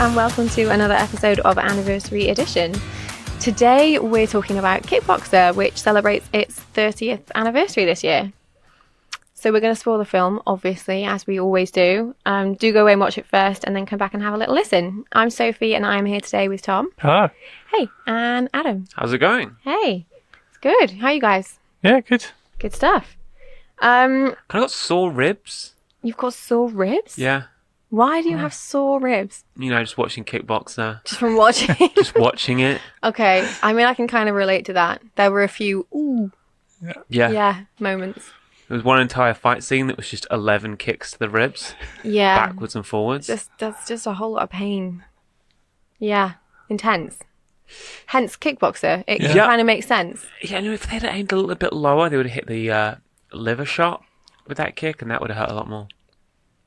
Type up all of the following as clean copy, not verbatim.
and welcome to another episode of Anniversary Edition. Today we're talking about Kickboxer, which celebrates its 30th anniversary this year. So we're going to spoil the film, obviously, as we always do. Do go away and watch it first and then come back and have a little listen. I'm Sophie and I'm here today with Tom. Hello. Hey, and Adam. How's it going? Hey, it's good. How are you guys? Yeah, good. Good stuff. I got sore ribs. You've got sore ribs? Yeah. Why do you have sore ribs? You know, just watching Kickboxer. Just from watching? Just watching it. Okay. I mean, I can kind of relate to that. There were a few, Yeah. moments. There was one entire fight scene that was just 11 kicks to the ribs. Yeah. Backwards and forwards. That's just a whole lot of pain. Yeah. Intense. Hence Kickboxer. It kind of makes sense. Yeah, no, if they'd aimed a little bit lower, they would have hit the liver shot with that kick, and that would have hurt a lot more.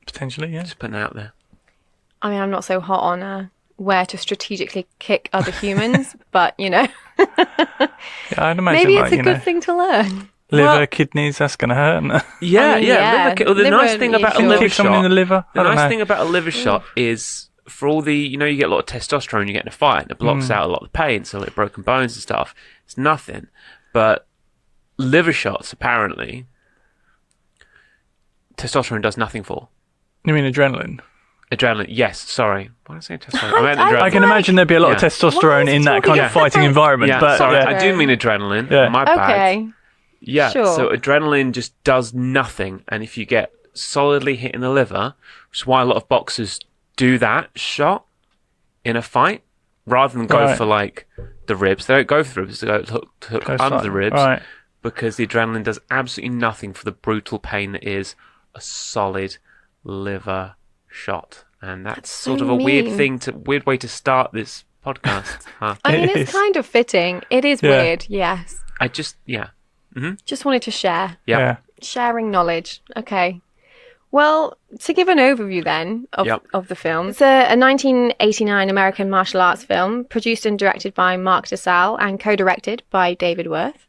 Potentially, yeah. Just putting it out there. I mean, I'm not so hot on where to strategically kick other humans, but, you know. Yeah, I'd imagine maybe it's a good thing to learn. Liver, kidneys, that's going to hurt. Yeah. Liver, the nice thing about a liver kick someone in shot... the liver. The nice thing about a liver shot is, for all the... You know, you get a lot of testosterone you get in a fight, and it blocks out a lot of the pain, so like broken bones and stuff. It's nothing. But liver shots, apparently, testosterone does nothing for. You mean adrenaline? Adrenaline, yes, sorry. Why did I say testosterone? I meant adrenaline. I can imagine there'd be a lot of testosterone in that kind of fighting environment. Yeah, but sorry, I do mean adrenaline. Yeah. My bad. Okay. Yeah, Sure. so adrenaline just does nothing. And if you get solidly hit in the liver, which is why a lot of boxers do that shot in a fight, rather than go for like the ribs. They don't go for the ribs, they go hook under the ribs. Right. Because the adrenaline does absolutely nothing for the brutal pain that is a solid liver shot. And that's sort of a weird way to start this podcast. Huh? I mean, it's kind of fitting. It is weird, yes. Just wanted to share. Yeah. Sharing knowledge. Okay. Well, to give an overview then of the film, it's a 1989 American martial arts film produced and directed by Mark DeSalle and co-directed by David Worth.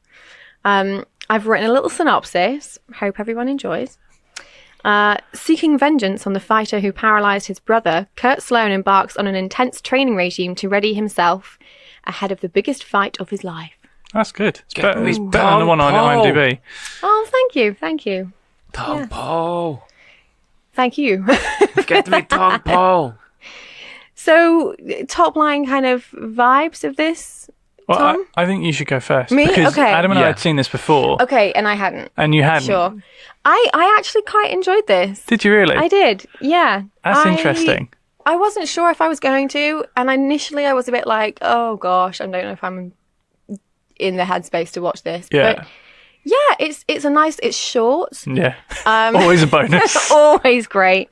I've written a little synopsis. Hope everyone enjoys. Seeking vengeance on the fighter who paralyzed his brother, Kurt Sloan embarks on an intense training regime to ready himself ahead of the biggest fight of his life. That's good. It's better than the one on IMDb. Oh, thank you. Tom Paul. Thank you. Get me Tom Paul. So, top line kind of vibes of this, Well, Tom? I think you should go first. Me? Because Okay. Adam and I had seen this before. Okay, and I hadn't. And you hadn't. Sure. I actually quite enjoyed this. Did you really? I did, yeah. That's interesting. I wasn't sure if I was going to, and initially I was a bit like, oh gosh, I don't know if I'm in the headspace to watch this. Yeah. But yeah, it's short. Yeah. Always a bonus. Always great.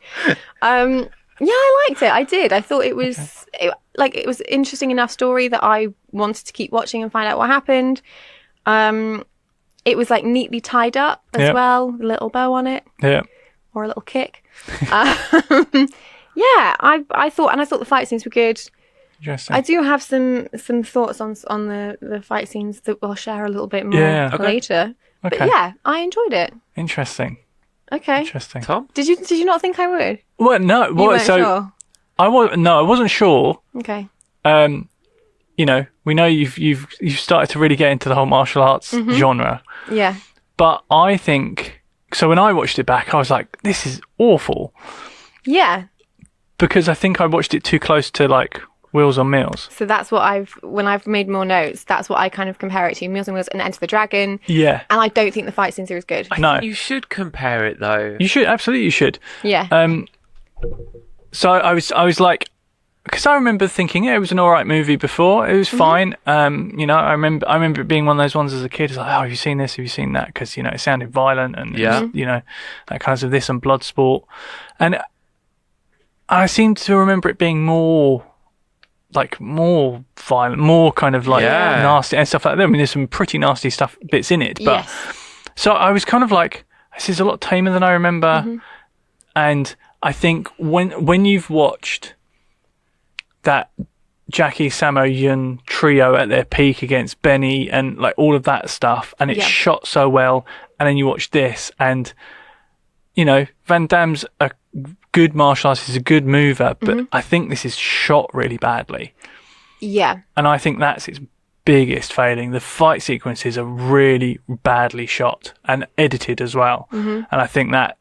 Yeah, I liked it. I did. I thought it was it was interesting enough story that I wanted to keep watching and find out what happened. It was like neatly tied up as well, a little bow on it. Yeah. Or a little kick. Yeah, I thought the fight scenes were good. Interesting. I do have some thoughts on the fight scenes that we'll share a little bit more later. Okay. But yeah, I enjoyed it. Interesting. Okay. Interesting. Tom? Did you not think I would? Well, no. You weren't sure? I wasn't sure. Okay. You know, we know you've started to really get into the whole martial arts genre. Yeah. But I think so. When I watched it back, I was like, "This is awful." Yeah. Because I think I watched it too close to like Wheels on Meals. So that's what when I've made more notes, that's what I kind of compare it to. Meals on Wheels and Enter the Dragon. Yeah. And I don't think the fight scenes are as good. No. You should compare it though. You should, absolutely you should. Yeah. So I was like, because I remember thinking, it was an alright movie before. It was fine. You know, I remember it being one of those ones as a kid. It's like, oh, have you seen this? Have you seen that? Because, you know, it sounded violent and, it was, you know, that kinds of this and blood sport. And I seem to remember it being more violent, more kind of like nasty and stuff like that. I mean, there's some pretty nasty bits in it. But so I was kind of like, this is a lot tamer than I remember. And I think when you've watched that Jackie, Samo, Yun trio at their peak against Benny and like all of that stuff, and it's shot so well, and then you watch this, and you know Van Damme's a good martial artist, he's a good mover, but I think this is shot really badly. Yeah. And I think that's its biggest failing. The fight sequences are really badly shot and edited as well. And I think that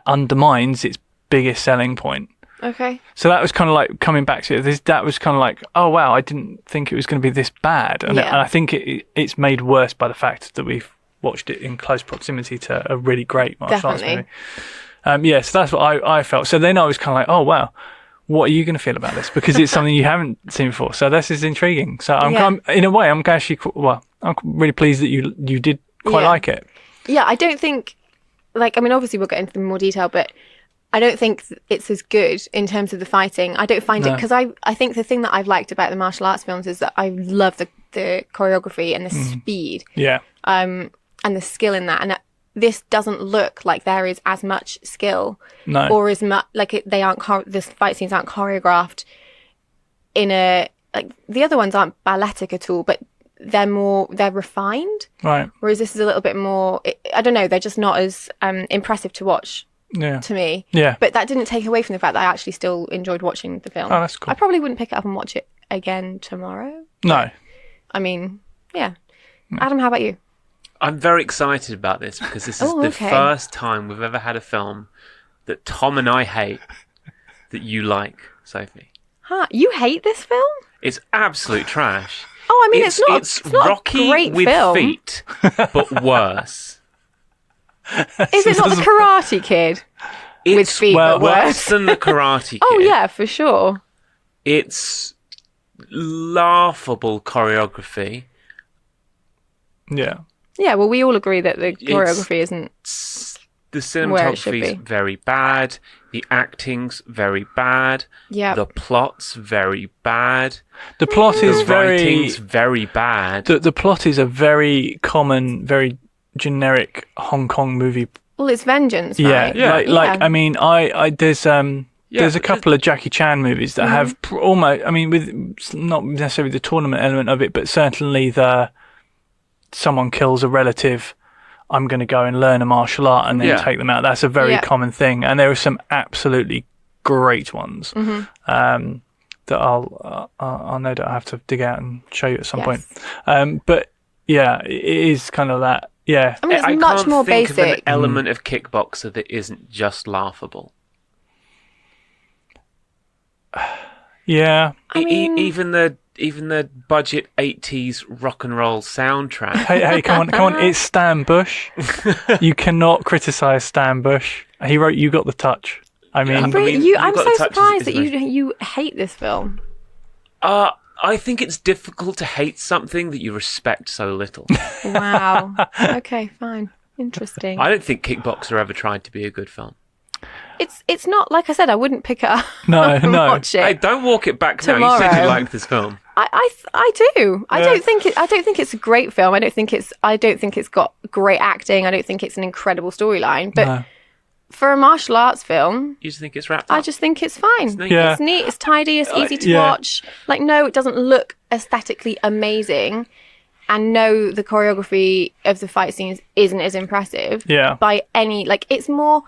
undermines its biggest selling point. Okay. So that was kind of like coming back to it. That was kind of like, oh wow, I didn't think it was going to be this bad, and I think it's made worse by the fact that we've watched it in close proximity to a really great martial arts movie. So that's what I felt. So then I was kind of like, oh wow, what are you going to feel about this? Because it's something you haven't seen before. So this is intriguing. So I'm in a way, I'm actually I'm really pleased that you did quite like it. Yeah, I don't think, obviously we'll get into more detail, but I don't think it's as good in terms of the fighting. I don't find it, because I think the thing that I've liked about the martial arts films is that I love the choreography and the speed. Yeah. And the skill in that. And this doesn't look like there is as much skill. No. Or as much, the fight scenes aren't choreographed in a, the other ones aren't balletic at all, but they're refined. Right. Whereas this is a little bit more, I don't know, they're just not as impressive to watch. Yeah. To me. Yeah. But that didn't take away from the fact that I actually still enjoyed watching the film. Oh, that's cool. I probably wouldn't pick it up and watch it again tomorrow. No. I mean, yeah. Adam, how about you? I'm very excited about this because this is the first time we've ever had a film that Tom and I hate that you like, Sophie. Huh? You hate this film? It's absolute trash. Oh, I mean, it's not Rocky a great with film. feet, but worse. Is it not the Karate Kid? With feet, but worse than the Karate Kid. Oh, yeah, for sure. It's laughable choreography. Yeah. Yeah, well, we all agree that the choreography isn't. The cinematography is very bad. The acting's very bad. Yeah. The plot's very bad. The plot is writing's very bad. The plot is a very common, very generic Hong Kong movie. Well, it's vengeance, right? Yeah. I mean, there's a couple of Jackie Chan movies that have almost, I mean, with not necessarily the tournament element of it, but certainly someone kills a relative, I'm going to go and learn a martial art and then take them out. That's a very common thing. And there are some absolutely great ones that I'll no doubt have to dig out and show you at some point. But yeah, it is kind of that. Yeah. I mean, it's much more basic. I can't think of an element of Kickboxer that isn't just laughable. Yeah. I mean, even the budget 80s rock and roll soundtrack. Hey, come on! It's Stan Bush. You cannot criticize Stan Bush. He wrote "You Got the Touch." I'm so surprised that you hate this film. I think it's difficult to hate something that you respect so little. Wow. Okay, fine. Interesting. I don't think Kickboxer ever tried to be a good film. It's not, like I said, I wouldn't pick it up and watch it. Hey, don't walk it back tomorrow. Now. You said you liked this film. I do. I don't think it's a great film. I don't think it's got great acting. I don't think it's an incredible storyline. But for a martial arts film, you just think it's wrapped up? I just think it's fine. It's neat, it's tidy, it's easy to watch. No, it doesn't look aesthetically amazing. And no, the choreography of the fight scenes isn't as impressive by any, it's more,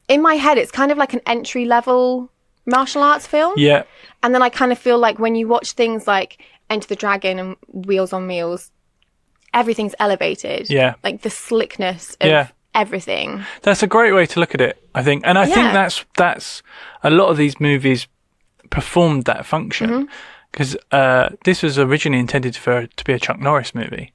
in my head, it's kind of like an entry-level martial arts film. Yeah. And then I kind of feel like when you watch things like Enter the Dragon and Wheels on Meals, everything's elevated. Yeah. The slickness of everything. That's a great way to look at it, I think. And I think that's a lot of these movies performed that function. Because this was originally intended to be a Chuck Norris movie.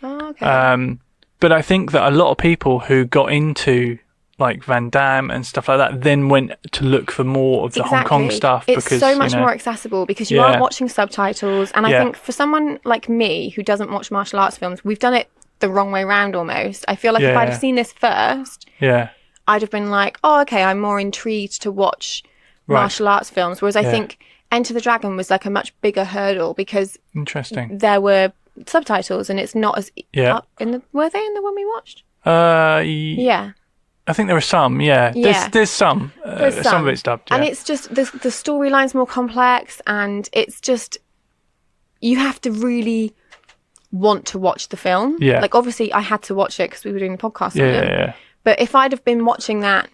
Oh, okay. But I think that a lot of people who got into Van Damme and stuff like that then went to look for more of the Hong Kong stuff. It's so much more accessible because you aren't watching subtitles. And I think for someone like me who doesn't watch martial arts films, we've done it the wrong way around almost. I feel like if I'd have seen this first, I'd have been like, oh, okay, I'm more intrigued to watch martial arts films. Whereas I think Enter the Dragon was a much bigger hurdle because there were subtitles and it's not as... were they in the one we watched? Yeah. I think there are some, There's some. Some of it's dubbed, And it's just, the storyline's more complex and it's just, you have to really want to watch the film. Yeah. Obviously, I had to watch it because we were doing the podcast on it. Yeah. But if I'd have been watching that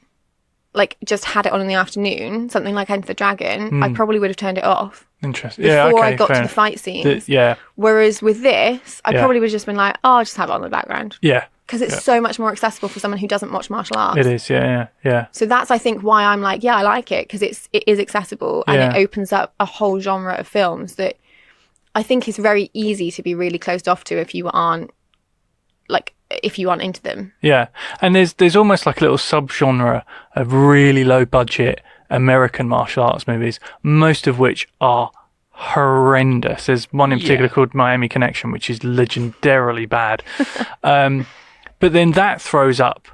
like just had it on in the afternoon, something like Enter the Dragon, I probably would have turned it off. Interesting. Before I got to the fight scenes. Whereas with this, I probably would have just been like, oh, I'll just have it on the background. Yeah. Because it's so much more accessible for someone who doesn't watch martial arts. It is, yeah. So that's, I think, why I'm like, I like it, because it is accessible and it opens up a whole genre of films that I think is very easy to be really closed off to if you aren't into them. Yeah. And there's almost like a little subgenre of really low budget American martial arts movies, most of which are horrendous. There's one in particular called Miami Connection, which is legendarily bad. But then that throws up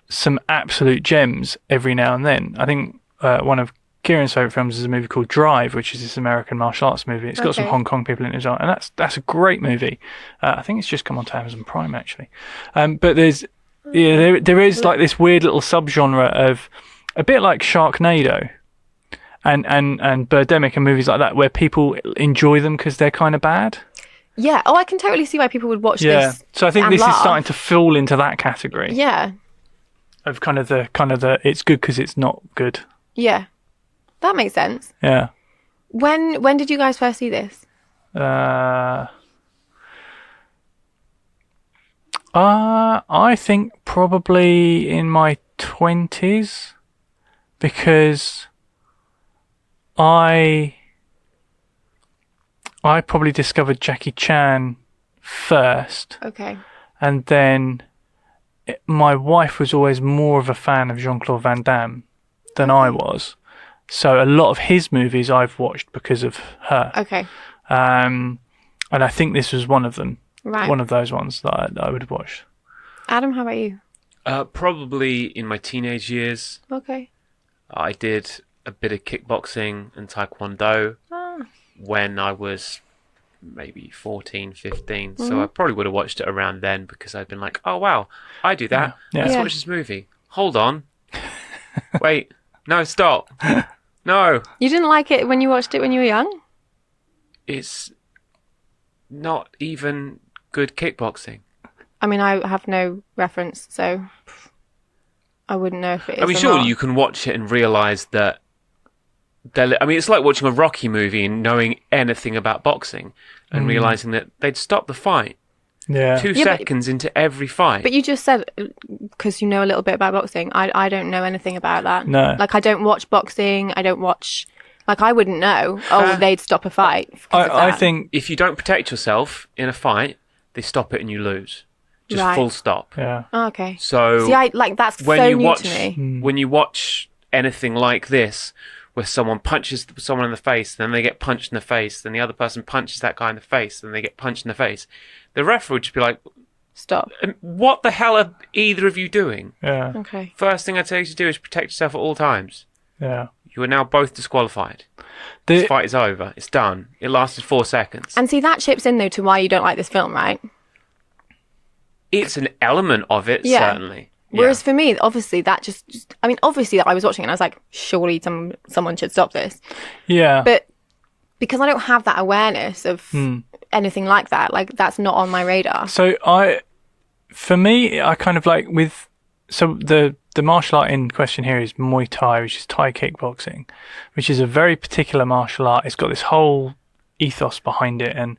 some absolute gems every now and then. I think one of Kieran's favourite films is a movie called Drive, which is this American martial arts movie. It's got some Hong Kong people in it as well, and that's a great movie. I think it's just come onto Amazon Prime, actually. But there is like this weird little subgenre of a bit like Sharknado and Birdemic and movies like that, where people enjoy them because they're kind of bad. Yeah. Oh, I can totally see why people would watch this. So I think this is starting to fall into that category. Yeah. Of kind of the it's good because it's not good. Yeah. That makes sense. Yeah. When did you guys first see this? I think probably in my 20s, because I probably discovered Jackie Chan first. Okay. And then my wife was always more of a fan of Jean-Claude Van Damme than I was. So a lot of his movies I've watched because of her. Okay. And I think this was one of them. Right. One of those ones that I would have watched. Adam, how about you? Probably in my teenage years. Okay. I did a bit of kickboxing and taekwondo when I was maybe 14, 15. Mm-hmm. So I probably would have watched it around then, because I'd been like, oh, wow, I do that. Yeah. Let's watch this movie. Hold on. Wait. No, stop. No. You didn't like it when you watched it when you were young? It's not even good kickboxing. I mean, I have no reference, so I wouldn't know if it is. I mean, surely you can watch it and realise that. It's like watching a Rocky movie and knowing anything about boxing and realising that they'd stop the fight. Yeah. 2 seconds into every fight. But you just said, because you know a little bit about boxing, I don't know anything about that. No. Like, I don't watch boxing. I don't watch. Like, I wouldn't know. They'd stop a fight. I think if you don't protect yourself in a fight, they stop it and you lose. Just full stop. Yeah. Oh, okay. So see, that's so new to me. When you watch anything like this, where someone punches someone in the face, then they get punched in the face, then the other person punches that guy in the face, then they get punched in the face, the referee would just be like, stop. What the hell are either of you doing? Yeah. Okay. First thing I tell you to do is protect yourself at all times. Yeah. You are now both disqualified. This fight is over. It's done. It lasted 4 seconds. And see, that chips in, though, to why you don't like this film, right? It's an element of it, certainly. Whereas for me, obviously, obviously I was watching it and I was like, surely someone should stop this. Yeah. But because I don't have that awareness of anything like that, like, that's not on my radar. So for me, I kind of like the martial art in question here is Muay Thai, which is Thai kickboxing, which is a very particular martial art. It's got this whole ethos behind it, and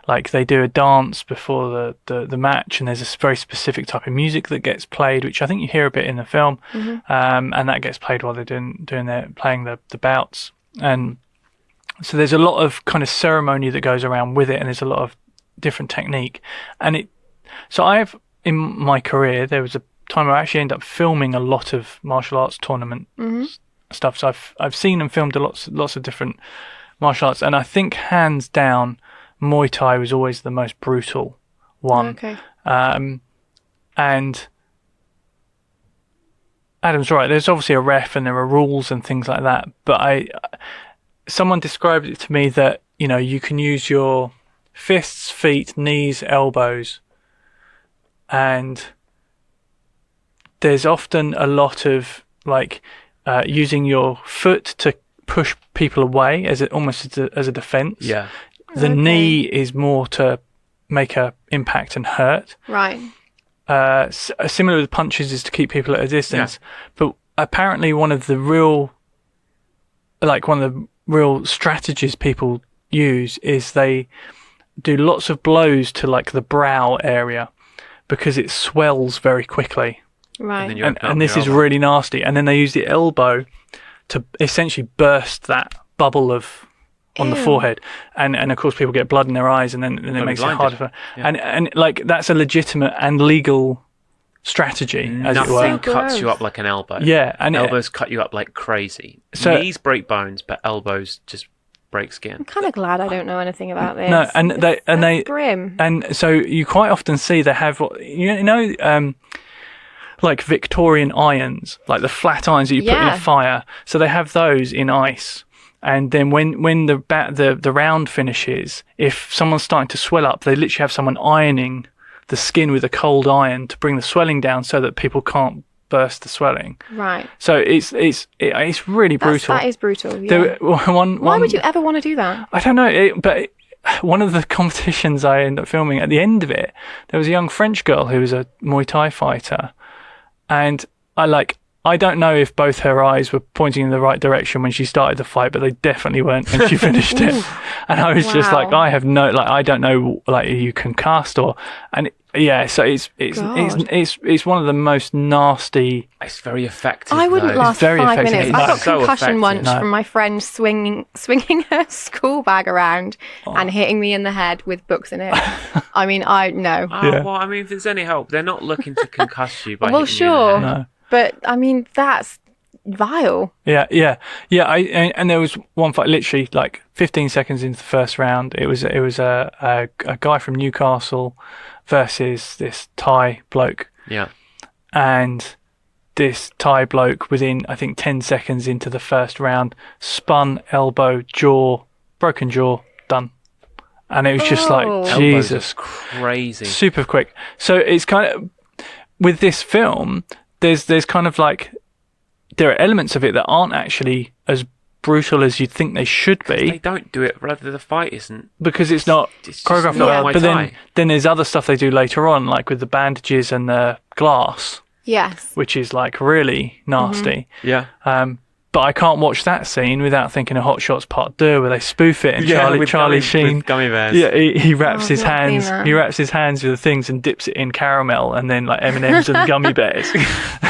like they do a dance before the match, and there's this very specific type of music that gets played, which I think you hear a bit in the film, and that gets played while they're playing the bouts. And so there's a lot of kind of ceremony that goes around with it, and there's a lot of different technique. And so in my career, there was a time where I actually ended up filming a lot of martial arts tournament stuff. So I've seen and filmed lots of different martial arts, and I think hands down Muay Thai was always the most brutal one. Okay. And Adam's right, there's obviously a ref and there are rules and things like that, but someone described it to me that, you know, you can use your fists, feet, knees, elbows, and there's often a lot of like using your foot to push people away almost as a defense. Yeah. The knee is more to make a impact and hurt. Right. Similar with punches is to keep people at a distance. Yeah. But apparently one of the real strategies people use is they do lots of blows to like the brow area because it swells very quickly. Right. And this is really nasty. And then they use the elbow to essentially burst that bubble on the forehead. And of course people get blood in their eyes and then it makes it harder for and like that's a legitimate and legal strategy, as it were. Nothing cuts you up like an elbow. Yeah, and elbows cut you up like crazy. So, knees break bones, but elbows just break skin. I'm kind of glad I don't know anything about this. No, and they grim. And so you quite often see they have like Victorian irons, like the flat irons that you put in a fire. So they have those in ice. And then when the round finishes, if someone's starting to swell up, they literally have someone ironing the skin with a cold iron to bring the swelling down so that people can't burst the swelling. Right. So it's really brutal. That is brutal. Yeah. Why would you ever want to do that? I don't know, but one of the competitions I ended up filming, at the end of it, there was a young French girl who was a Muay Thai fighter, and I don't know if both her eyes were pointing in the right direction when she started the fight, but they definitely weren't when she finished it. And I was just like, I don't know, like you can cast so it's one of the most nasty. It's very effective. I wouldn't last very 5 effective. minutes. I got concussion once No. from my friend swinging her school bag around and hitting me in the head with books in it. I mean, no. Well, I mean, if there's any help, they're not looking to concuss you by well, hitting sure. you in the head. No. But I mean, that's vile. Yeah. And there was one fight, literally like 15 seconds into the first round. It was a guy from Newcastle versus this Thai bloke. Yeah. And this Thai bloke, within I think 10 seconds into the first round, spun, elbow, jaw, broken jaw, done. And it was just like, Jesus, crazy, super quick. So it's kind of with this film. There's kind of like there are elements of it that aren't actually as brutal as you'd think they should be. They don't do it, rather the fight isn't, because it's not choreographed. But then there's other stuff they do later on, like with the bandages and the glass. Yes. Which is like really nasty. Mm-hmm. Yeah. But I can't watch that scene without thinking of Hot Shots Part 2, where they spoof it and Charlie Sheen, with gummy bears. Yeah, he wraps his hands. He wraps his hands with the things and dips it in caramel, and then like M&Ms and gummy bears.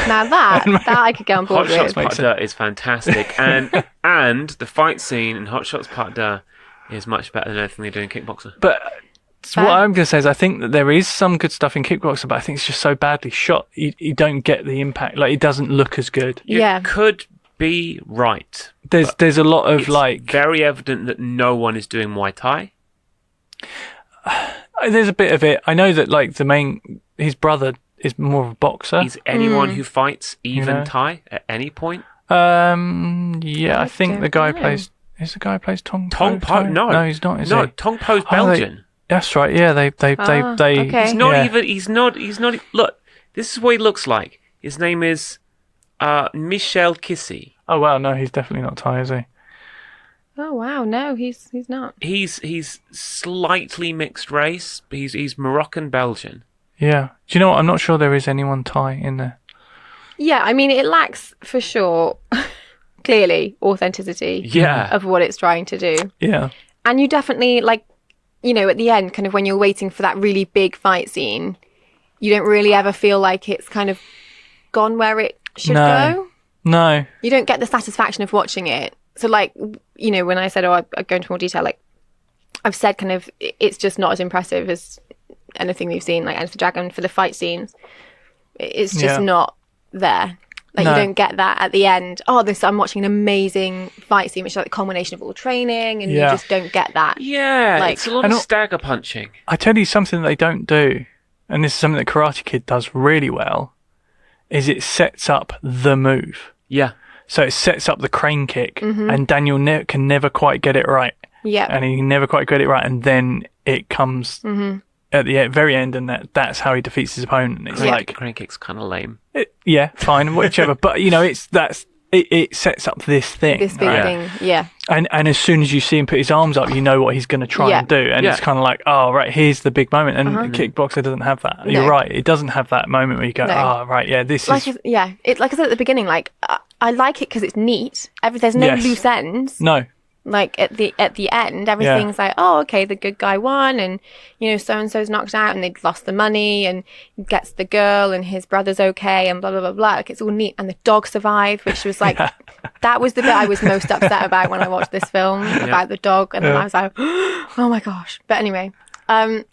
Now that I could get on board with. Hot Shots Part 2 is fantastic, and the fight scene in Hot Shots Part 2 is much better than anything they do in Kickboxer. But what I'm going to say is I think that there is some good stuff in Kickboxer, but I think it's just so badly shot. You don't get the impact. Like, it doesn't look as good. You could be right. There's a lot of it's very evident that no one is doing Muay Thai. There's a bit of it. I know that like his brother is more of a boxer. Is anyone who fights even Thai at any point? I think the guy plays. Is the guy who plays Tong Po? No, he's not. Is he? Tong Po's Belgian. That's right. Yeah, they. Okay. He's not even. He's not. Look, this is what he looks like. His name is Michel Kissy. Oh wow, no, he's definitely not Thai, is he? Oh wow, no, he's not. He's slightly mixed race. He's Moroccan Belgian. Yeah. Do you know what? I'm not sure there is anyone Thai in there. Yeah, I mean, it lacks for sure, clearly, authenticity. Of what it's trying to do. Yeah. And you definitely at the end, kind of when you're waiting for that really big fight scene, you don't really ever feel like it's kind of gone where it should go. No. You don't get the satisfaction of watching it. So, when I said, I go into more detail, I've said kind of it's just not as impressive as anything we've seen, like Enter the Dragon, for the fight scenes. It's just not there. You don't get that at the end. I'm watching an amazing fight scene, which is like the culmination of all training, and you just don't get that. Yeah, it's a lot of stagger punching. I tell you something they don't do, and this is something that Karate Kid does really well, is it sets up the move. Yeah. So it sets up the crane kick, and Daniel can never quite get it right. Yeah. And he never quite get it right, and then it comes at the very end, and that's how he defeats his opponent. It's crane kick's kind of lame. Fine, whichever. But it sets up this thing. This big thing, yeah. And as soon as you see him put his arms up, you know what he's going to try and do. And it's kind of like, oh, right, here's the big moment. And Kickboxer doesn't have that. No. You're right. It doesn't have that moment where you go, oh, right, yeah, this like is... Like I said at the beginning, like, I like it because it's neat. There's no loose ends. No. Like at the end, everything's like, oh, okay, the good guy won, and so and so's knocked out, and they'd lost the money, and gets the girl, and his brother's okay, and blah blah blah blah. Like it's all neat, and the dog survived, which was like, that was the bit I was most upset about when I watched this film about the dog, and then I was like, oh my gosh. But anyway, so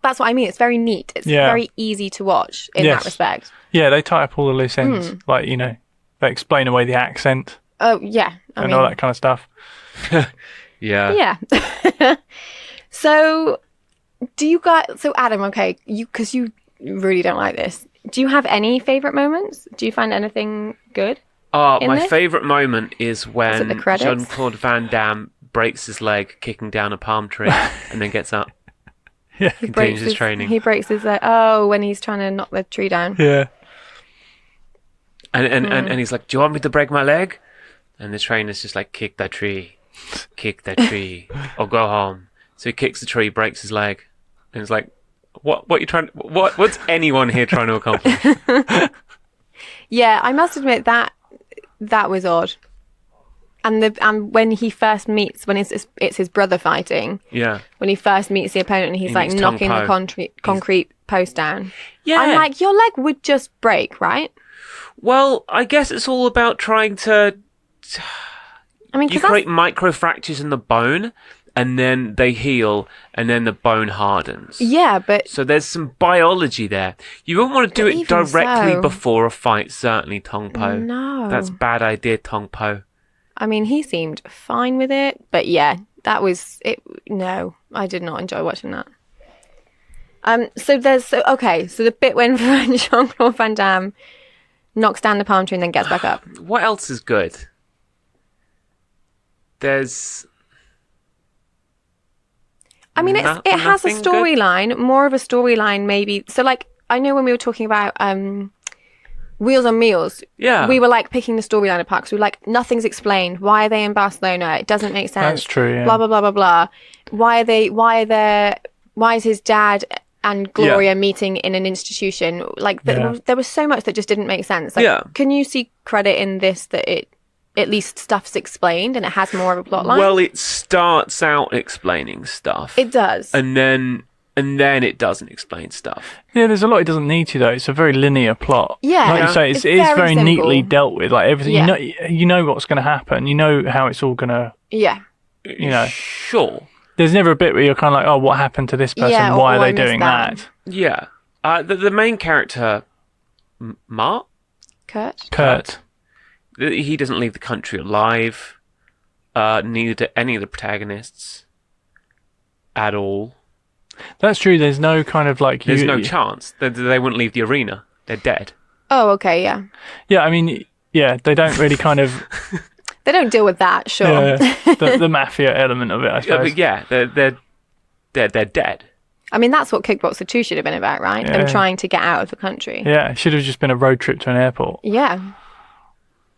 that's what I mean. It's very neat. It's very easy to watch in that respect. Yeah, they tie up all the loose ends, like they explain away the accent. Oh yeah, and all that kind of stuff. Yeah. So Adam, okay, because you really don't like this, do you have any favorite moments? Do you find anything good? My favorite moment is when Jean-Claude Van Damme breaks his leg kicking down a palm tree and then gets up. Yeah, continues his training. He breaks his leg when he's trying to knock the tree down. Yeah. And he's like, do you want me to break my leg? And the trainer's just like, kick that tree, or go home. So he kicks the tree, breaks his leg, and it's like, what's anyone here trying to accomplish? Yeah, I must admit that was odd. And when he first meets, when it's his brother fighting. Yeah. When he first meets the opponent, and he's like knocking the concrete post down. Yeah. I'm like, your leg would just break, right? Well, I guess it's all about trying to. You create micro fractures in the bone, and then they heal, and then the bone hardens. Yeah, but... So there's some biology there. You wouldn't want to do it directly before a fight, certainly, Tong Po. No. That's a bad idea, Tong Po. I mean, he seemed fine with it, but yeah, that was... No, I did not enjoy watching that. So the bit when Jean-Claude Van Damme knocks down the palm tree and then gets back up. What else is good? There's... I mean, it has a storyline, more of a storyline maybe. So, like, I know when we were talking about Wheels on Meals, we were, like, picking the storyline apart because we were like, nothing's explained. Why are they in Barcelona? It doesn't make sense. That's true, yeah. Blah, blah, blah, blah, blah. Why is his dad and Gloria meeting in an institution? Like, there was so much that just didn't make sense. Like, can you see credit in this that it... At least stuff's explained and it has more of a plot line? Well, it starts out explaining stuff. It does. And then it doesn't explain stuff. Yeah, there's a lot it doesn't need to, though. It's a very linear plot. Yeah. Like you say, it is very simple. neatly dealt with. Like, everything, you know what's going to happen. You know how it's all going to... Yeah. Sure. There's never a bit where you're kind of like, oh, what happened to this person? Why are they doing that? Yeah. The main character, Mark? Kurt. He doesn't leave the country alive. Neither do any of the protagonists. At all. That's true. There's no kind of like... There's no chance. They wouldn't leave the arena. They're dead. Oh, okay, yeah. Yeah, I mean, they don't really kind of... They don't deal with that, sure. Yeah, the mafia element of it, I suppose. They're dead. I mean, that's what Kickboxer 2 should have been about, right? Yeah. Them trying to get out of the country. Yeah, it should have just been a road trip to an airport. Yeah.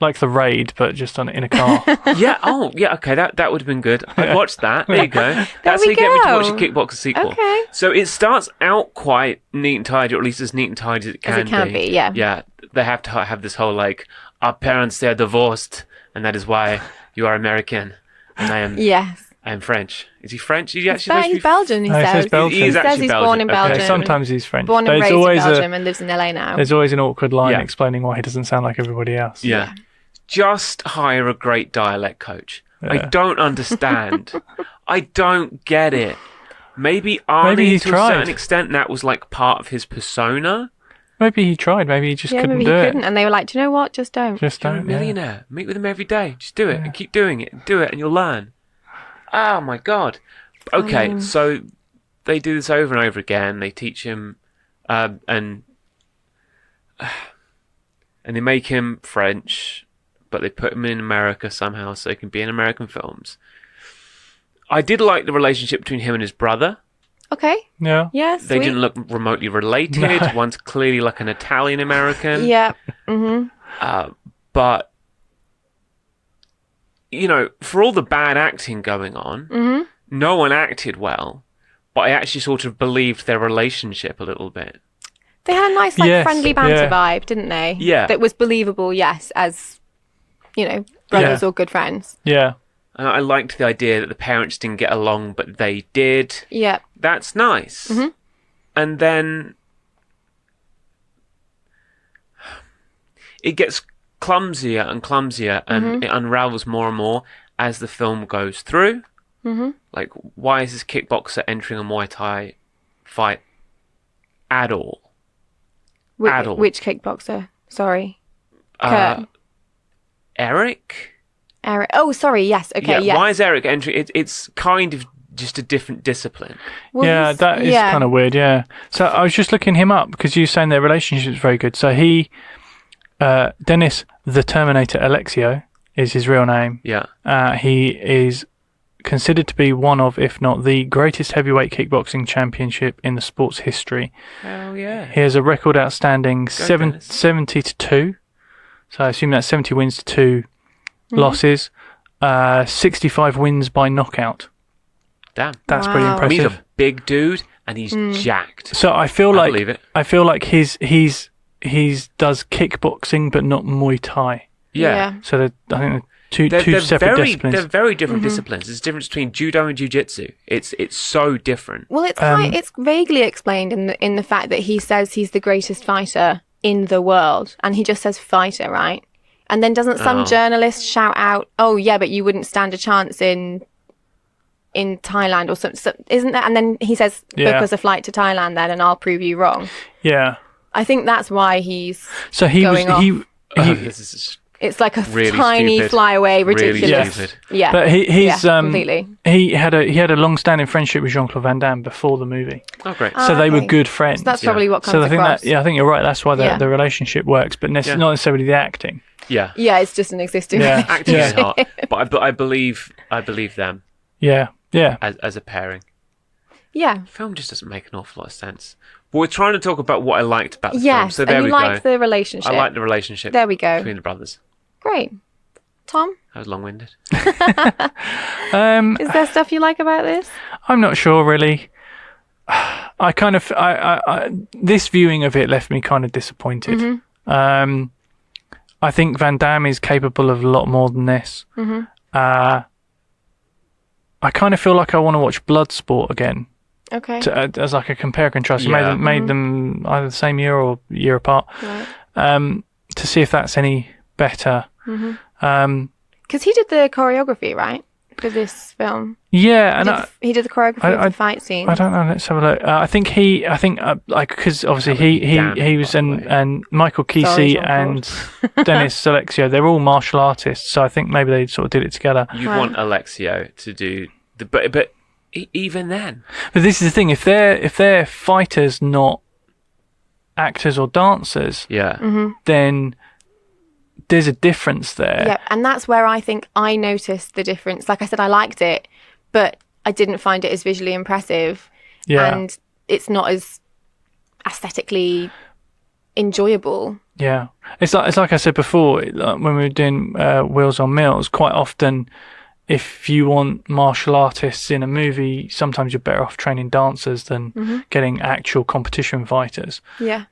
Like The Raid, but just in a car. Okay, that would have been good. I watched that. There you go. That's how you get me to watch a Kickboxer sequel. Okay. So it starts out quite neat and tidy, or at least as neat and tidy as it can be. Yeah. Yeah, they have to have this whole, like, our parents, they're divorced, and that is why you are American, and I am... Yes. I am French. Is he French? Is he He's Belgian, he says. He says Belgian. He says he's Belgian. born in Belgium. Okay, sometimes he's French. Born and raised in Belgium and lives in LA now. There's always an awkward line explaining why he doesn't sound like everybody else. Yeah. Just hire a great dialect coach. Yeah. I don't understand. I don't get it. Maybe Arnie, to a certain extent, that was like part of his persona. Maybe he tried. Maybe he just couldn't do it. Maybe he couldn't. And they were like, do you know what? Just don't. You're a millionaire. Meet with him every day. Just do it and keep doing it. Do it and you'll learn. Oh, my God. Okay, so they do this over and over again. They teach him and they make him French, but they put him in America somehow so he can be in American films. I did like the relationship between him and his brother. Okay. Yeah. Yeah, They didn't look remotely related. No. One's clearly like an Italian-American. Yeah. Mm-hmm. But for all the bad acting going on, no one acted well, but I actually sort of believed their relationship a little bit. They had a nice, friendly banter vibe, didn't they? Yeah. That was believable, yes, as, brothers or good friends. Yeah. And I liked the idea that the parents didn't get along, but they did. Yeah. That's nice. Mm-hmm. And then it gets clumsier and clumsier, and it unravels more and more as the film goes through. Mm-hmm. Like, why is this kickboxer entering a Muay Thai fight at all? Which kickboxer? Sorry. Kurt. Eric? Oh, sorry. Yes. Okay. Yeah. Why is Eric entering? It's kind of just a different discipline. Well, that is kind of weird. Yeah. So I was just looking him up because you were saying their relationship is very good. So he, Dennis the Terminator Alexio is his real name. Yeah. He is considered to be one of, if not the greatest heavyweight kickboxing championship in the sport's history. Oh yeah. He has a record outstanding 70-2. So I assume that's 70 wins to 2 losses. 65 wins by knockout. Damn. That's pretty impressive. He's a big dude and he's jacked. So I feel like believe it. I feel like he's does kickboxing but not Muay Thai. Yeah. So I think two separate disciplines. They're very different disciplines. There's a difference between judo and jiu-jitsu. It's so different. Well, it's vaguely explained in the fact that he says he's the greatest fighter in the world, and he just says fighter, right? And then doesn't some journalist shout out, "Oh yeah, but you wouldn't stand a chance in Thailand or something," isn't that? And then he says, "Book us a flight to Thailand then, and I'll prove you wrong." Yeah. I think that's why he's it's like a really tiny stupid. flyaway, ridiculous. Really stupid. Yeah. But completely. He had a long-standing friendship with Jean-Claude Van Damme before the movie. Oh, great. So they were good friends. So that's probably what comes So I think across. I think you're right. That's why the relationship works, but not necessarily the acting. Yeah. Yeah, it's just an existing relationship. Acting is hard, but I believe them. Yeah. Yeah. As a pairing. Yeah. The film just doesn't make an awful lot of sense. But we're trying to talk about what I liked about the film. Yes, So there and we you liked go. the relationship. I liked the relationship. There we go. Between the brothers. Great. Tom? I was long-winded. Is there stuff you like about this? I'm not sure really. I kind of this viewing of it left me kind of disappointed. Mm-hmm. I think Van Damme is capable of a lot more than this. Mm-hmm. I kind of feel like I want to watch Bloodsport again. Okay. As like a compare and contrast. Made them either the same year or year apart. Right. To see if that's any better. Mm-hmm. Because he did the choreography, right, for this film. Yeah, and he did the choreography of the fight scene. I don't know. Let's have a look. I think because obviously he was and Michael Kesey and Dennis Alexio. They're all martial artists, so I think maybe they sort of did it together. You want Alexio to do the but even then. But this is the thing: if they're fighters, not actors or dancers, then there's a difference there. Yeah, and that's where I think I noticed the difference. Like I said, I liked it, but I didn't find it as visually impressive. Yeah. And it's not as aesthetically enjoyable. Yeah. It's like I said before, when we were doing Wheels on Mills, quite often if you want martial artists in a movie, sometimes you're better off training dancers than getting actual competition fighters. Yeah.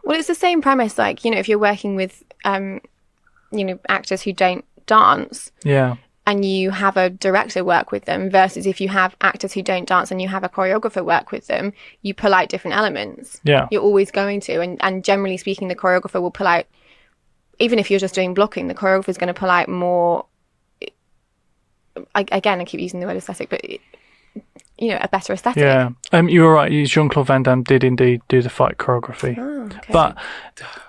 Well, it's the same premise, like, if you're working with, actors who don't dance. Yeah. And you have a director work with them versus if you have actors who don't dance and you have a choreographer work with them, you pull out different elements. Yeah. You're always going to. And generally speaking, the choreographer will pull out, even if you're just doing blocking, the choreographer is going to pull out more, I keep using the word aesthetic, but a better aesthetic. Yeah, you were right. Jean-Claude Van Damme did indeed do the fight choreography. Oh, okay. But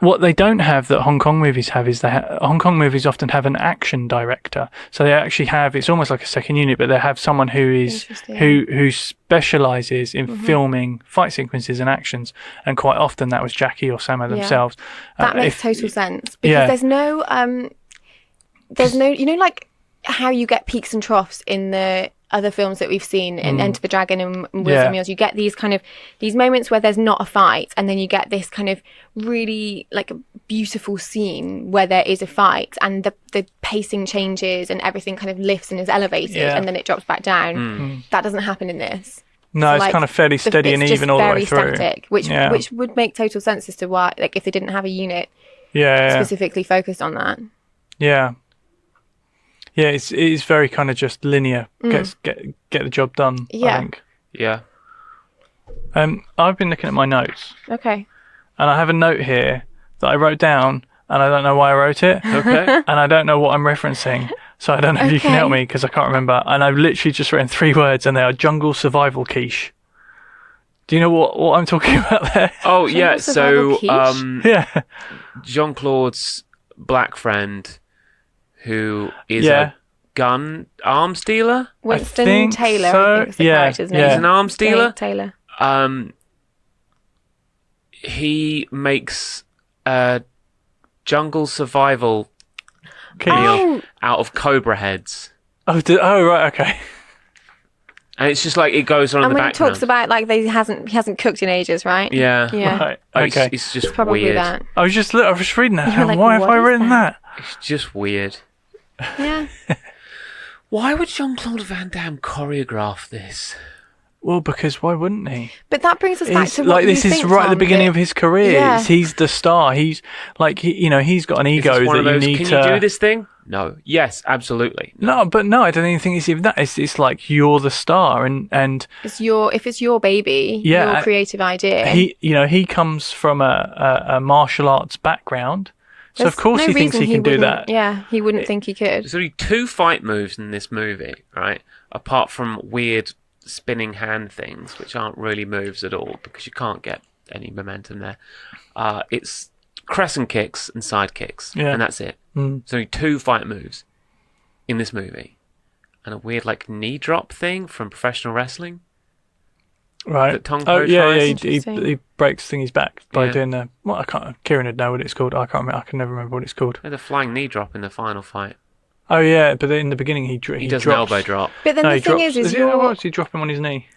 what they don't have that Hong Kong movies have is Hong Kong movies often have an action director. So they actually have, it's almost like a second unit, but they have someone who specialises in filming fight sequences and actions. And quite often that was Jackie or Sammo themselves. That makes total sense because there's no, like how you get peaks and troughs in the other films that we've seen in Enter the Dragon and Wheels and Meals. You get these kind of these moments where there's not a fight, and then you get this kind of really like beautiful scene where there is a fight, and the pacing changes and everything kind of lifts and is elevated, and then it drops back down. That doesn't happen in this. No, so, it's like, kind of fairly steady and even all the way through. Very static, which would make total sense as to why, like, if they didn't have a unit specifically focused on that. Yeah. Yeah, it is very kind of just linear. Get the job done, I think. Yeah. I've been looking at my notes. Okay. And I have a note here that I wrote down, and I don't know why I wrote it. Okay. And I don't know what I'm referencing. So I don't know if you can help me, because I can't remember. And I've literally just written 3 words, and they are jungle survival quiche. Do you know what I'm talking about there? Oh, yeah. So, Jean-Claude's black friend, who is a arms dealer? Winston Taylor, I think is the character's name. He's an arms dealer? Taylor. He makes a jungle survival meal out of cobra heads. Oh, right, okay. And it's just like it goes on in the background. And when he talks about like he hasn't cooked in ages, right? Yeah. Right. Okay. It's just probably weird. that. I was just reading that. Like, why have I written that? It's just weird. Yeah. Why would Jean-Claude Van Damme choreograph this? Well, because why wouldn't he? But that brings us back to what like this you is think, right at the Tom, beginning of his career. Yeah. He's the star. He's like he's got an ego that you need to. Can you do this thing? No. Yes, absolutely. No, but no, I don't even think it's even that. It's like you're the star, and if it's your baby, your creative idea. He comes from a martial arts background, so of course he thinks he can do that. Yeah, he wouldn't think he could. There's only 2 fight moves in this movie, right? Apart from weird spinning hand things, which aren't really moves at all because you can't get any momentum there. It's crescent kicks and side kicks, and that's it. There's only 2 fight moves in this movie, and a weird like knee drop thing from professional wrestling. Right. That Tong Po tries. He breaks thingy's back by doing the. Well, I can't. Kieran would know what it's called. I can't remember. I can never remember what it's called. The flying knee drop in the final fight. Oh yeah, but in the beginning he does drops. an elbow drop. But then the thing is does he drop him on his knee?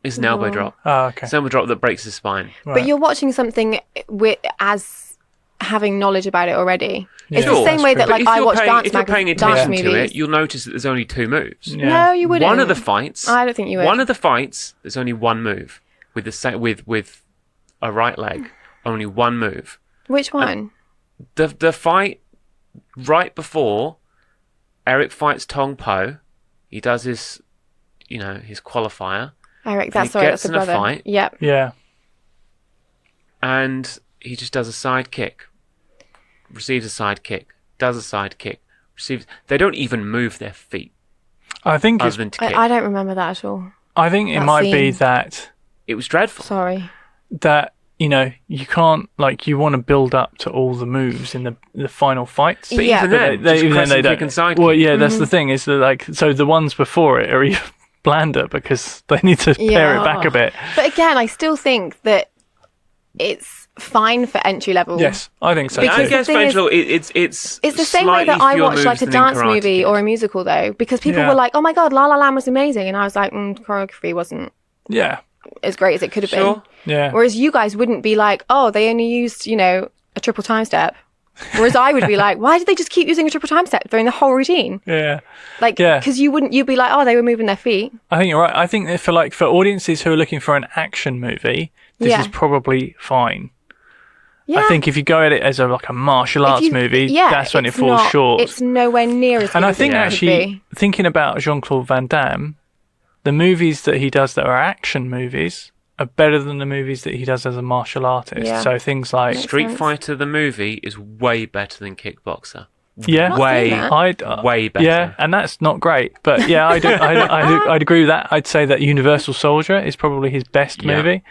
It's an elbow drop. Oh, okay. It's an elbow drop that breaks his spine. Right. But you're watching something as having knowledge about it already. Yeah. It's the same way that like I watch If you're paying attention to it, you'll notice that there's only 2 moves. Yeah. No, you wouldn't. One of the fights. I don't think you would. One of the fights, there's only 1 move with a right leg. Only 1 move. Which one? The fight right before Eric fights Tong Po, he does his qualifier. Eric, that's the brother. Fight, yep. Yeah. And he just does a side kick, receives a side kick, does a side kick, receives. They don't even move their feet. I think other than to kick. I don't remember that at all. I think it might be that it was dreadful. Sorry. That you can't you want to build up to all the moves in the final fights. But even then they don't. Well, yeah, that's the thing. Is that so the ones before it are even blander because they need to pare it back a bit. But again, I still think that it's fine for entry level. Yes, I think so. I guess it's the same way that I watch like a dance movie or a musical though, because people were like, "Oh my god, La La Land was amazing," and I was like, "Choreography wasn't." Yeah. As great as it could have been. Yeah. Whereas you guys wouldn't be like, "Oh, they only used a triple time step." Whereas I would be like, "Why did they just keep using a triple time step during the whole routine?" Yeah. Because you'd be like, "Oh, they were moving their feet." I think you're right. I think that for audiences who are looking for an action movie, this is probably fine. Yeah. I think if you go at it as a martial arts movie, that's when it falls short. It's nowhere near as good. And I think actually thinking about Jean-Claude Van Damme, the movies that he does that are action movies are better than the movies that he does as a martial artist. Yeah. So things like Street Fighter the movie is way better than Kickboxer. Yeah, way better. Yeah, and that's not great, but yeah, I'd agree with that. I'd say that Universal Soldier is probably his best movie.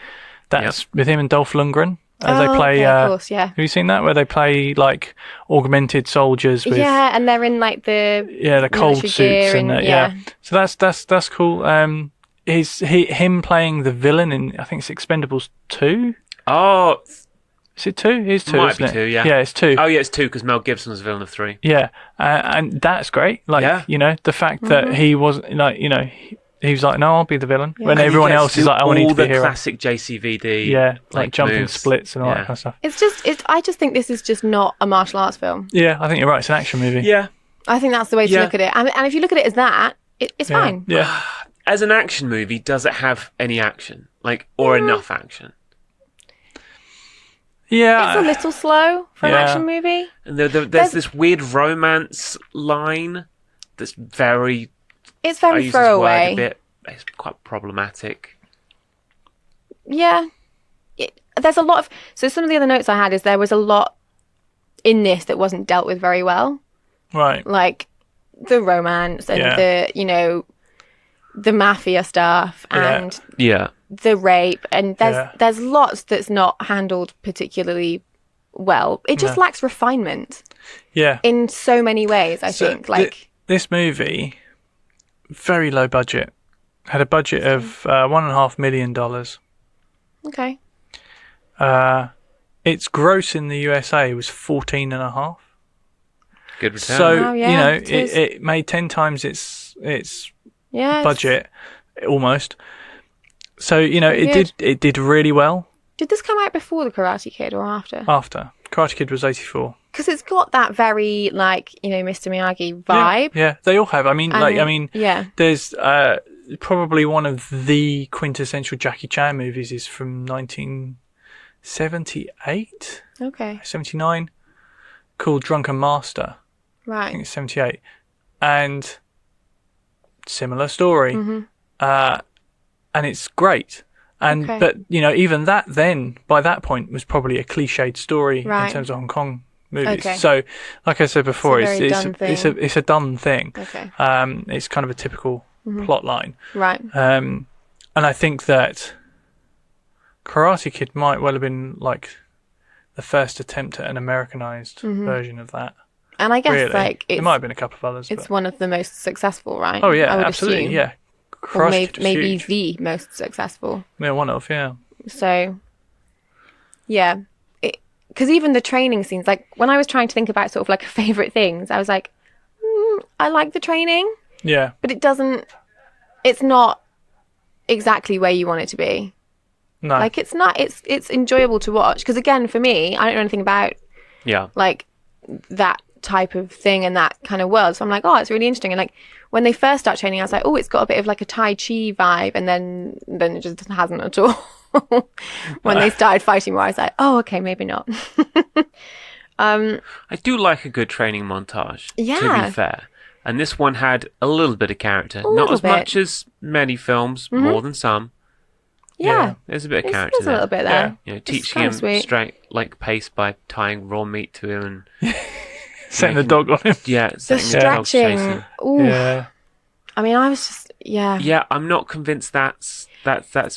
That's with him and Dolph Lundgren. As they play, of course, yeah. Have you seen that where they play augmented soldiers with? Yeah, and they're in the cold suits and So that's cool. Him playing the villain in I think it's Expendables 2. Oh, Is it 2? It is 2, Might isn't be it? 2, yeah. Yeah, it's 2. Oh, yeah, it's 2 because Mel Gibson was villain of 3. Yeah, and that's great. Like, you know, the fact that he wasn't, like, you know, he was like, no, I'll be the villain. Yeah. When everyone else is like, I need to be a hero. All the classic JCVD. Yeah, like jumping moves. Splits and all that kind of stuff. I just think this is just not a martial arts film. Yeah, I think you're right. It's an action movie. Yeah. I think that's the way to look at it. And if you look at it as that, it's fine. Yeah. As an action movie, does it have any action? Like, or enough action? Yeah. It's a little slow for an action movie. And there's this weird romance line that's very... It's very throwaway. It's quite problematic. Yeah. There's a lot of... So some of the other notes I had is there was a lot in this that wasn't dealt with very well. Right. Like the romance and the, you know, the mafia stuff and the rape. And there's lots that's not handled particularly well. It just lacks refinement. Yeah. In so many ways, I think. Like this movie, very low budget. Had a budget of $1.5 million. Okay. Its gross in the USA was 14.5. Good return. So you know, it made 10 times its budget almost. So you know, it did really well. Did this come out before the Karate Kid or after? After. Karate Kid was 84. Because it's got that very, like, you know, Mr. Miyagi vibe. Yeah, they all have. I mean, yeah. There's probably one of the quintessential Jackie Chan movies is from 1978. Okay. 79, called Drunken Master. Right. I think it's 78, and similar story, and it's great. And but you know, even that then by that point was probably a cliched story in terms of Hong Kong movies. Okay. So, like I said before, it's a done thing. Okay. It's kind of a typical plot line. Right. And I think that Karate Kid might well have been like the first attempt at an Americanized version of that. And I guess like there might have been a couple of others. It's one of the most successful, right? Oh yeah, absolutely, assume. Yeah. Or maybe the most successful. Yeah, one of, yeah. So, yeah. Because even the training scenes, like when I was trying to think about sort of like favourite things, I was like, I like the training. Yeah. But it's not exactly where you want it to be. No. Like it's enjoyable to watch. Because again, for me, I don't know anything about like that type of thing and that kind of world. So I'm like, oh, it's really interesting. And like when they first start training, I was like, oh, it's got a bit of like a Tai Chi vibe. And then it just hasn't at all. When they started fighting more, I was like, oh, okay, maybe not. I do like a good training montage, to be fair. And this one had a little bit of character. Not as much as many films, more than some. Yeah. There's a bit of character there. There's a little bit there. You know, teaching him straight like pace by tying raw meat to him and setting the dog on him. Yeah, the stretching. Ooh. Yeah. I mean, I was just Yeah, I'm not convinced that's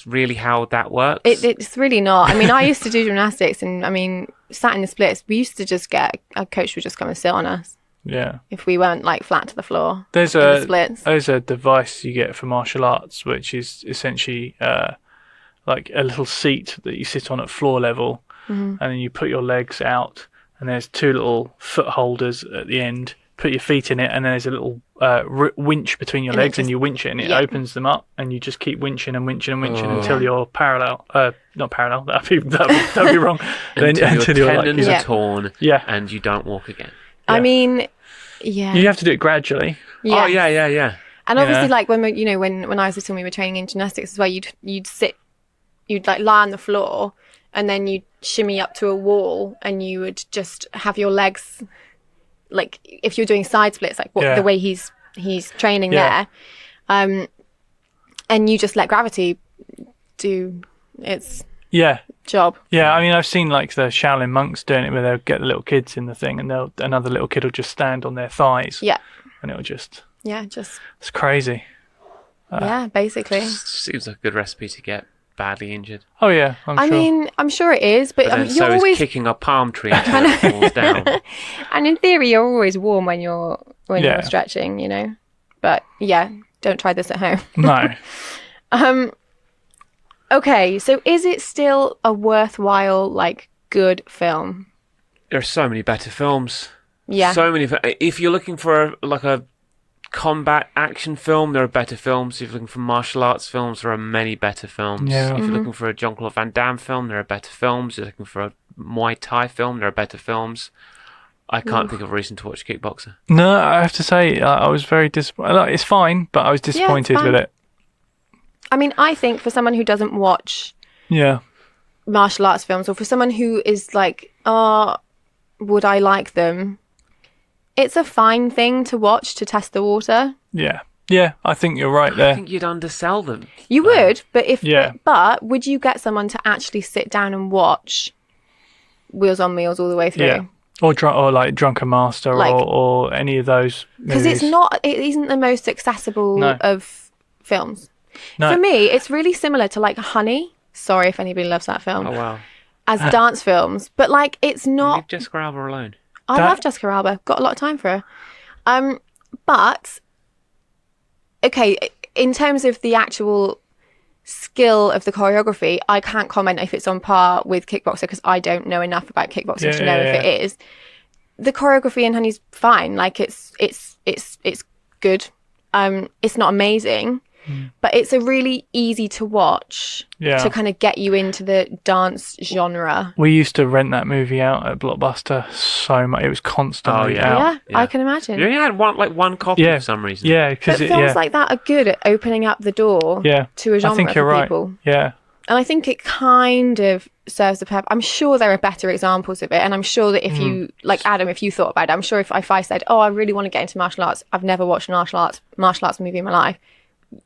really how that works. It's really not. I mean, I used to do gymnastics, and I mean, sat in the splits. We used to just get a coach would just come and sit on us. Yeah. If we weren't like flat to the floor. There's the splits. There's a device you get for martial arts, which is essentially like a little seat that you sit on at floor level, and then you put your legs out, and there's two little foot holders at the end. Put your feet in it, and then there's a little winch between your legs, and you winch it, and it opens them up, and you just keep winching and winching and winching until you're parallel. Not parallel. That'd be wrong. until your tendons are torn, and you don't walk again. I mean, you have to do it gradually. Yes. Oh yeah. And obviously, like when I was little, we were training in gymnastics as well. You'd like lie on the floor, and then you'd shimmy up to a wall, and you would just have your legs. Like if you're doing side splits, like the way he's training there, and you just let gravity do its job. Yeah, I mean, I've seen like the Shaolin monks doing it, where they'll get the little kids in the thing, and another little kid will just stand on their thighs. Yeah, and it'll just it's crazy. Basically, seems like a good recipe to get badly injured. Oh yeah, I mean, I'm sure it is, but you're always kicking a palm tree until it falls down. And in theory, you're always warm when you're stretching, you know. But don't try this at home. No. Okay, so is it still a worthwhile like good film. There are so many better films. Yeah. So many. If you're looking for a combat action film, there are better films. If you're looking for martial arts films, there are many better films. Yeah. If you're looking for a Jean-Claude Van Damme film, there are better films. If you're looking for a Muay Thai film, there are better films. I can't think of a reason to watch Kickboxer. No, I have to say, I was very disappointed. It's fine, but I was disappointed with it. I mean, I think for someone who doesn't watch martial arts films, or for someone who is like, oh, would I like them? It's a fine thing to watch to test the water. Yeah. Yeah, I think you're right there. I think you'd undersell them. You would, but but would you get someone to actually sit down and watch Wheels on Meals all the way through? Yeah. Or like Drunken Master, or any of those movies. Because it isn't the most accessible of films. No. For me, it's really similar to like Honey. Sorry if anybody loves that film. Oh, wow. As dance films. But like, it's not... Leave Jessica Alba alone. I love Jessica Alba. Got a lot of time for her. But, okay, in terms of the actual skill of the choreography, I can't comment if it's on par with Kickboxer because I don't know enough about Kickboxer to know if it is. The choreography in Honey's fine. Like, it's good. It's not amazing. But it's a really easy to watch to kind of get you into the dance genre. We used to rent that movie out at Blockbuster so much. It was constantly out. Yeah, I can imagine. You only had one copy for some reason. Yeah, because films like that are good at opening up the door to a genre I think you're for people. Right. Yeah. And I think it kind of serves the purpose. I'm sure there are better examples of it. And I'm sure that if you, like Adam, if you thought about it, I'm sure if I said, oh, I really want to get into martial arts, I've never watched a martial arts movie in my life,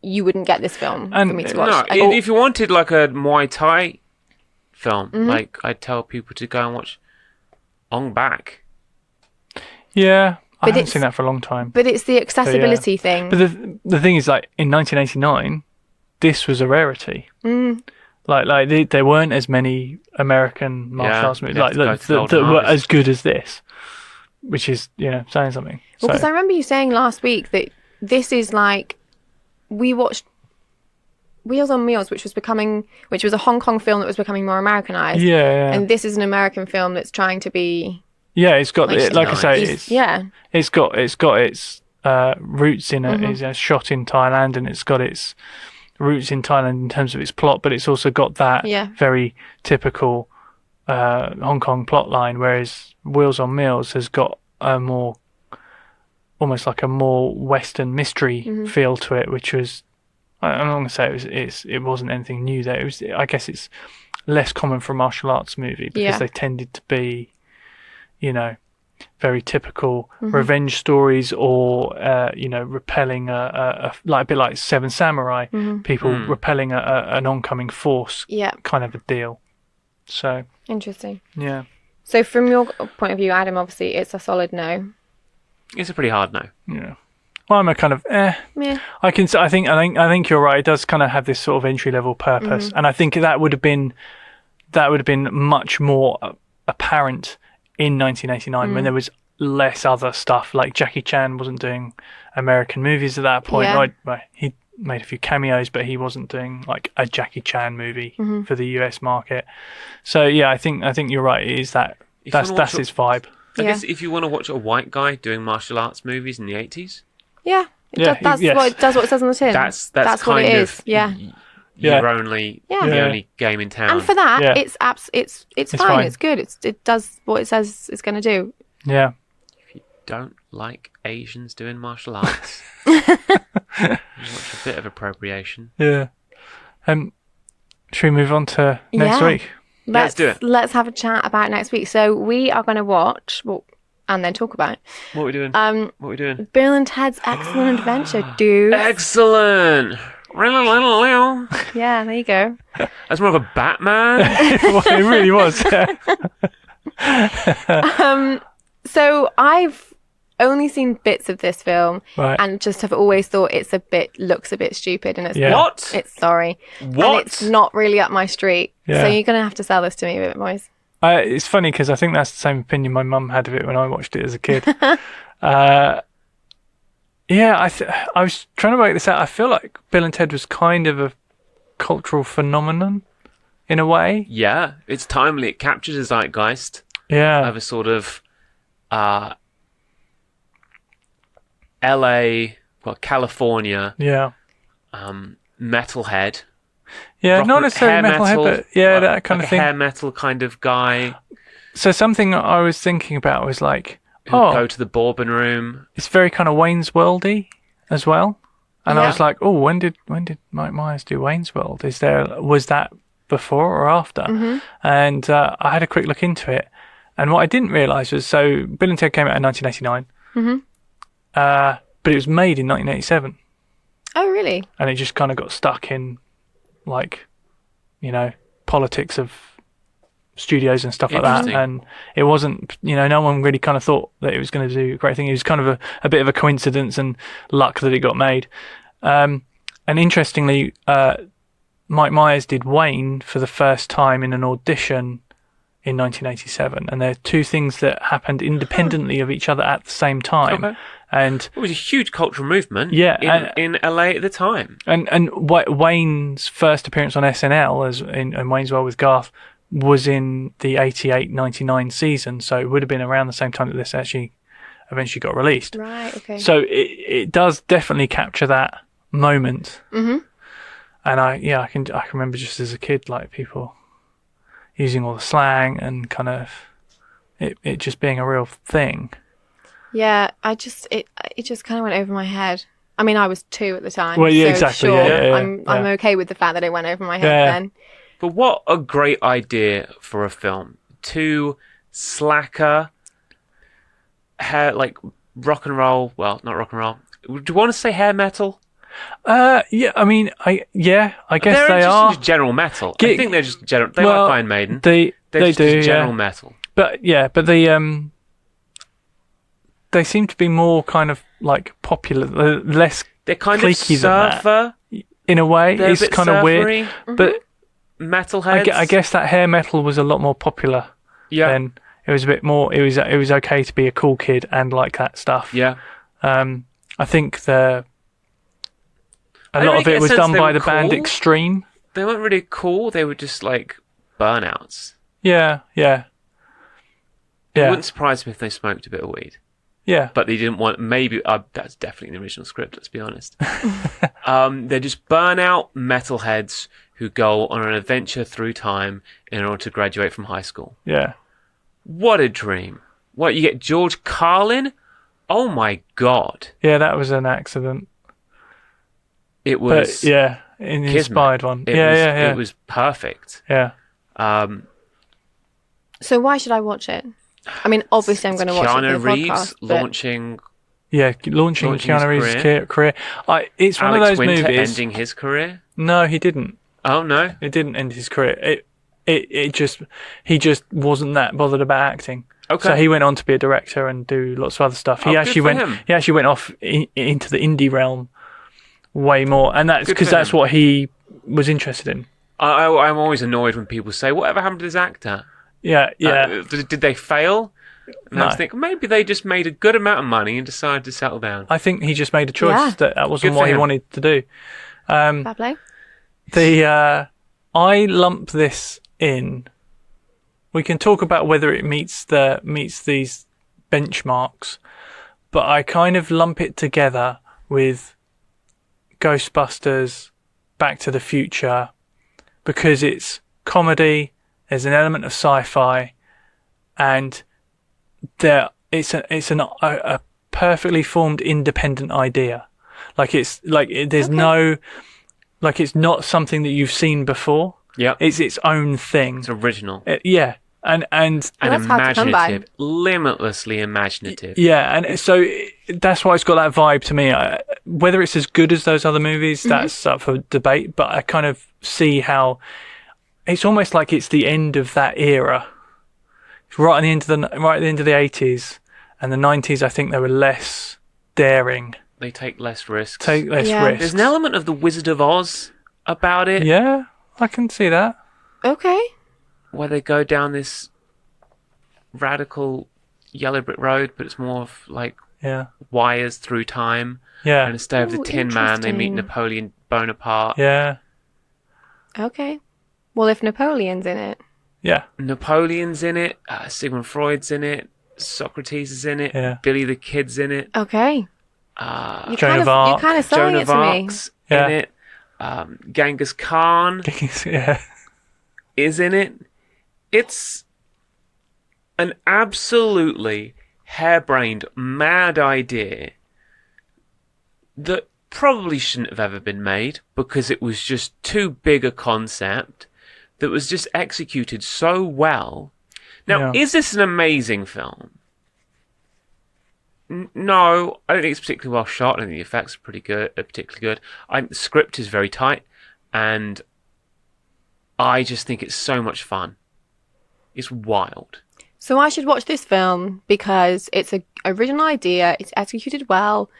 you wouldn't get this film for me to watch. No, if you wanted like a Muay Thai film, like I'd tell people to go and watch Ong Bak. Yeah, I haven't seen that for a long time. But it's the accessibility thing. But the thing is, like in 1989, this was a rarity. Like there weren't as many American martial arts movies that were as good as this, which is saying something. Well, because I remember you saying last week that this is like. We watched Wheels on Meals, which was a Hong Kong film that was becoming more Americanized. Yeah. And this is an American film that's trying to be. Yeah, it's got like I say, it's got its roots in it. It's shot in Thailand, and it's got its roots in Thailand in terms of its plot, but it's also got that very typical Hong Kong plot line. Whereas Wheels on Meals has got a more. Almost like a more Western mystery feel to it, which was, I'm not going to say it wasn't anything new there. It was, I guess it's less common for a martial arts movie because they tended to be, very typical revenge stories or, repelling a bit like Seven Samurai, people repelling an oncoming force kind of a deal. So. Interesting. Yeah. So from your point of view, Adam, obviously it's a solid no. It's a pretty hard no. Yeah. Well, I'm a kind of Yeah. I think you're right. It does kind of have this sort of entry level purpose, and I think that would have been much more apparent in 1989 when there was less other stuff. Like Jackie Chan wasn't doing American movies at that point. Yeah. Right? He made a few cameos, but he wasn't doing like a Jackie Chan movie for the US market. So yeah, I think you're right. It is that's his vibe. I guess if you want to watch a white guy doing martial arts movies in the 80s. Yeah. That's what it says on the tin. That's what it is. Yeah. The only game in town. And for that, it's fine. It's good. It does what it says it's going to do. Yeah. If you don't like Asians doing martial arts, you watch a bit of appropriation. Yeah. Should we move on to next week? Let's do it. Let's have a chat about next week. So we are going to watch, and then talk about. What are we doing? Bill and Ted's Excellent Adventure, dude. Excellent. Yeah, there you go. That's more of a Batman. It really was. So I've only seen bits of this film, and just have always thought looks a bit stupid, and it's What? Sorry. What? And it's not really up my street. Yeah. So you're gonna have to sell this to me a bit, boys. It's funny because I think that's the same opinion my mum had of it when I watched it as a kid. I was trying to work this out. I feel like Bill and Ted was kind of a cultural phenomenon in a way. Yeah, it's timely. It captures the zeitgeist of a sort of LA, California metalhead. Yeah, not necessarily metalhead, but that kind of thing. Hair metal kind of guy. So something I was thinking about was like, go to the Bourbon Room. It's very kind of Wayne's Worldy as well. And I was like, when did Mike Myers do Wayne's World? Was that before or after? Mm-hmm. And I had a quick look into it. And what I didn't realise was, so Bill and Ted came out in 1989. Mm-hmm. But it was made in 1987. Oh, really? And it just kind of got stuck in, like, politics of studios and stuff like that. And it wasn't, no one really kind of thought that it was going to do a great thing. It was kind of a bit of a coincidence and luck that it got made. And interestingly, Mike Myers did Wayne for the first time in an audition in 1987. And there are two things that happened independently of each other at the same time. Okay. And it was a huge cultural movement in LA at the time. And Wayne's first appearance on SNL in Wayne's World with Garth was in the 88-99 season, so it would have been around the same time that this actually eventually got released. Right, okay. So it does definitely capture that moment. Mm-hmm. And I can remember just as a kid, like, people using all the slang and kind of it just being a real thing. Yeah, it just kind of went over my head. I mean, I was 2 at the time. Well, yeah, so exactly. Sure, yeah. I'm okay with the fact that it went over my head then. But what a great idea for a film. 2 slacker, hair, like rock and roll. Well, not rock and roll. Do you want to say hair metal? Yeah, I mean, I guess they're they are. Just general metal. I think they're just general. They like Iron Maiden. They do general metal. But they seem to be more kind of like popular, less. They're kind of surfer in a way. It's kind of weird, but metalheads. I guess that hair metal was a lot more popular. Yeah, then it was a bit more. It was okay to be a cool kid and like that stuff. Yeah, I think a lot of it was done by the band Extreme. They weren't really cool. They were just like burnouts. Yeah. It wouldn't surprise me if they smoked a bit of weed. Yeah. But they didn't want... Maybe... that's definitely in the original script, let's be honest. They're just burnout metalheads who go on an adventure through time in order to graduate from high school. Yeah. What a dream. What, you get George Carlin? Oh my God. Yeah, that was an accident. It was... But, yeah, an inspired one. Yeah. It was perfect. Yeah. So why should I watch it? I mean, obviously I'm going to watch it for the Keanu Reeves podcast, launching Keanu Reeves' career. It's one Alex of those Winter movies. ending his career? No, he didn't. Oh, no? It didn't end his career. He just wasn't that bothered about acting. Okay. So he went on to be a director and do lots of other stuff. He actually went off into the indie realm way more, and that's because that's what he was interested in. I'm always annoyed when people say, "Whatever happened to this actor?" Yeah. Did they fail? And No. I was thinking maybe they just made a good amount of money and decided to settle down. I think he just made a choice that wasn't Good what he for him. wanted to do. Fair play. I lump this in. We can talk about whether it meets these benchmarks, but I kind of lump it together with Ghostbusters, Back to the Future, because it's comedy. There's an element of sci-fi, and it's a perfectly formed independent idea. It's not something that you've seen before. Yeah, it's its own thing. It's original. And imaginative, limitlessly imaginative. Yeah, and so that's why it's got that vibe to me. Whether it's as good as those other movies, that's up for debate. But I kind of see how it's almost like it's the end of that era. Right at the end of the 80s and the 90s. I think they were less daring. They take less risks. Risks. There's an element of the Wizard of Oz about it. Yeah, I can see that. Okay. Where they go down this radical yellow brick road, but it's more of like wires through time. Yeah. And instead of the Tin Man, they meet Napoleon Bonaparte. Yeah. Okay. Well, if Napoleon's in it. Yeah. Napoleon's in it. Sigmund Freud's in it. Socrates is in it. Yeah. Billy the Kid's in it. Okay. Joan of Arc. You're kind of selling Joan it of to me. Arc's in it. Genghis Khan is in it. It's an absolutely harebrained, mad idea that probably shouldn't have ever been made because it was just too big a concept that was just executed so well. Now, is this an amazing film? No, I don't think it's particularly well shot. I think the effects are particularly good. The script is very tight, and I just think it's so much fun. It's wild. So I should watch this film because it's an original idea, it's executed well,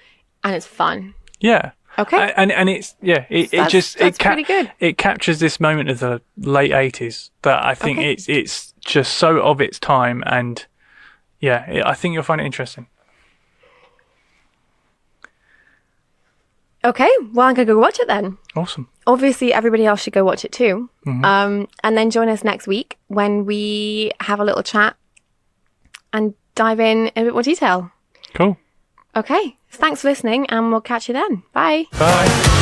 and it's fun. Yeah. Okay. And it's that's pretty good. It captures this moment of the late 80s that I think it's just so of its time, and I think you'll find it interesting. Okay, well, I'm going to go watch it then. Awesome. Obviously, everybody else should go watch it too. Mm-hmm. And then join us next week when we have a little chat and dive in a bit more detail. Cool. Okay, thanks for listening, and we'll catch you then. Bye. Bye.